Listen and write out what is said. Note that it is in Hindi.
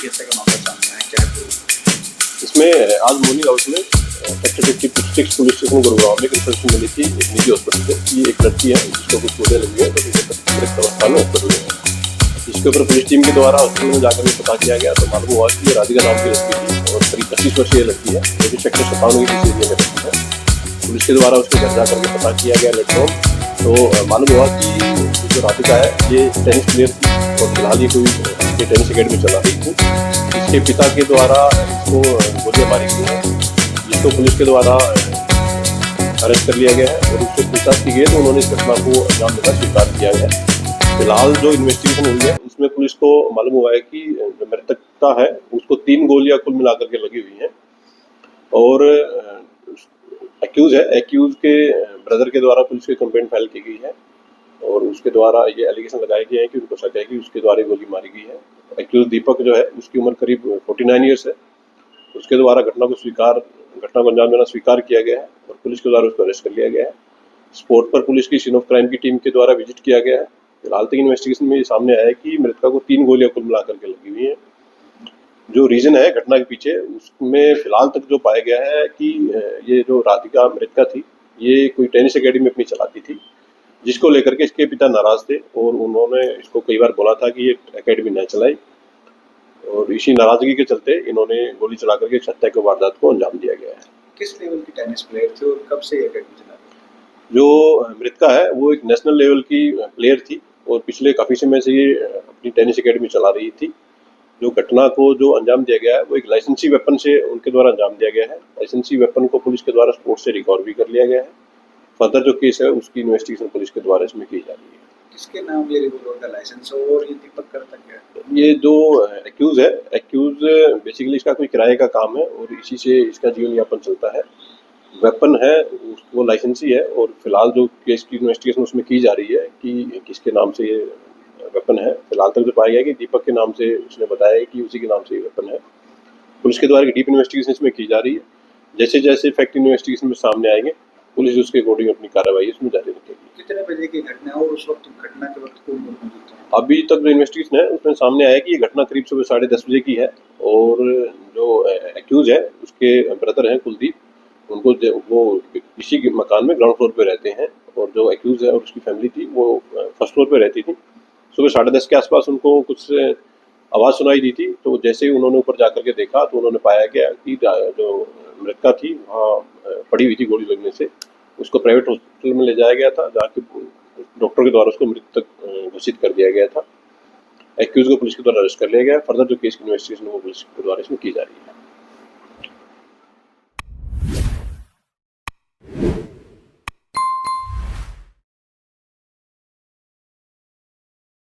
की हत्या का मामला सामने आया, क्या है? इसमें आज मॉर्निंग आवर्स में सेक्टर 56 पुलिस स्टेशन गुरुग्राम में एक इंफॉर्मेशन मिली थी एक निजी हॉस्पिटल से कि एक लड़की है जिसको कुछ गोलियां लगी है, तो उसे मृत अवस्था में हॉस्पिटल में। इसके ऊपर पुलिस टीम के द्वारा हॉस्पिटल में जाकर पता किया गया तो मालूम हुआ कि राधिका नाम की लड़की थी और करीब 25 वर्षीय लड़की है, जो कि सेक्टर 57 की किसी एरिया में रहती है। पुलिस के द्वारा उसके घर जाकर के पता किया गया लड़कों, तो मालूम हुआ कि जो राधिका है ये टेनिस प्लेयर थी और फिलहाल ये कोई टेनिस अकेडमी चला रही थी। इसके पिता के द्वारा इसको गोलियां मारी गई हैं, जिसको पुलिस के द्वारा अरेस्ट कर लिया गया है और उससे पूछताछ की गई तो उन्होंने इस घटना को अंजाम देना स्वीकार किया है। फिलहाल जो इन्वेस्टिगेशन हुई है उसमें पुलिस को मालूम हुआ है कि जो मृतकता है उसको 3 गोलियां कुल मिलाकर के लगी हुई हैं और एक्यूज के ब्रदर के द्वारा पुलिस की कंप्लेंट फाइल की गई है और उसके द्वारा ये एलिगेशन लगाए गए हैं कि उनको शक है कि उसके द्वारा गोली मारी गई है। एक्यूज दीपक जो है उसकी उम्र करीब 49 ईयर्स है। उसके द्वारा घटना को अंजाम देना स्वीकार किया गया है और पुलिस के द्वारा उसको अरेस्ट कर लिया गया है। स्पॉट पर पुलिस की सीन ऑफ क्राइम की टीम के द्वारा विजिट किया गया है। फिलहाल तक इन्वेस्टिगेशन में ये सामने आया है कि मृतका को 3 गोलियां कुल मिलाकर के लगी हुई हैं। जो रीजन है घटना के पीछे उसमें फिलहाल तक जो पाया गया है कि ये जो राधिका मृतका थी ये कोई टेनिस अकेडमी अपनी चलाती थी, जिसको लेकर के इसके पिता नाराज थे और उन्होंने इसको कई बार बोला था कि ये एकेडमी न चलाए और इसी नाराजगी के चलते इन्होंने गोली चला करके हत्या की वारदात को अंजाम दिया गया है। किस लेवल की टेनिस प्लेयर थे और कब से ये एकेडमी चला रही थी? जो मृतका है वो एक नेशनल लेवल की प्लेयर थी और पिछले काफ़ी समय से ये अपनी टेनिस अकेडमी चला रही थी। जो घटना को जो अंजाम दिया गया है वो एक लाइसेंसी वेपन से उनके द्वारा अंजाम दिया गया है। लाइसेंसी वेपन को पुलिस के द्वारा स्पोर्ट से रिकवर भी कर लिया गया है। फर्दर जो केस है उसकी इन्वेस्टिगेशन पुलिस के द्वारा इसमें की जा रही है। किसके नाम ये रिवॉल्वर का लाइसेंस और ये दीपक करता क्या है? ये जो एक्यूज बेसिकली इसका कोई किराए का काम है और इसी से इसका जीवन यापन चलता है। वेपन है वो लाइसेंसी है और फिलहाल जो केस की इन्वेस्टिगेशन उसमें की जा रही है कि किसके नाम से ये वेपन है। फिलहाल तक जो पाया गया कि दीपक के नाम से उसने बताया है कि उसी के नाम से ये वेपन है। पुलिस के द्वारा डीप इन्वेस्टिगेशन इसमें की जा रही है। जैसे जैसे फैक्ट इन्वेस्टिगेशन में सामने आएंगे पुलिस उसके अकॉर्डिंग अपनी कार्रवाई इसमें जारी रखेगी। कितने बजे की घटना है और उस वक्त घटना के वक्त कौन मौजूद था? अभी तक जो इन्वेस्टिगेशन है उसमें सामने आया कि ये घटना करीब सुबह 10:30 बजे की है और जो एक्यूज है उसके ब्रदर हैं कुलदीप, उनको वो इसी के मकान में ग्राउंड फ्लोर पे रहते हैं और जो एक्यूज है और उसकी फैमिली थी वो फर्स्ट फ्लोर पे रहती थी। सुबह 10:30 के आसपास उनको कुछ आवाज़ सुनाई दी थी, तो जैसे ही उन्होंने ऊपर जाकर के देखा तो उन्होंने पाया गया कि जो मृतका थी वहाँ पड़ी हुई थी गोली लगने से। उसको प्राइवेट हॉस्पिटल में ले जाया गया था जहाँ के डॉक्टर के द्वारा उसको मृतक घोषित कर दिया गया था। एक्यूज को पुलिस के द्वारा अरेस्ट कर लिया गया। फर्दर जो केस की इन्वेस्टिगेशन वो पुलिस के द्वारा इसमें की जा रही है।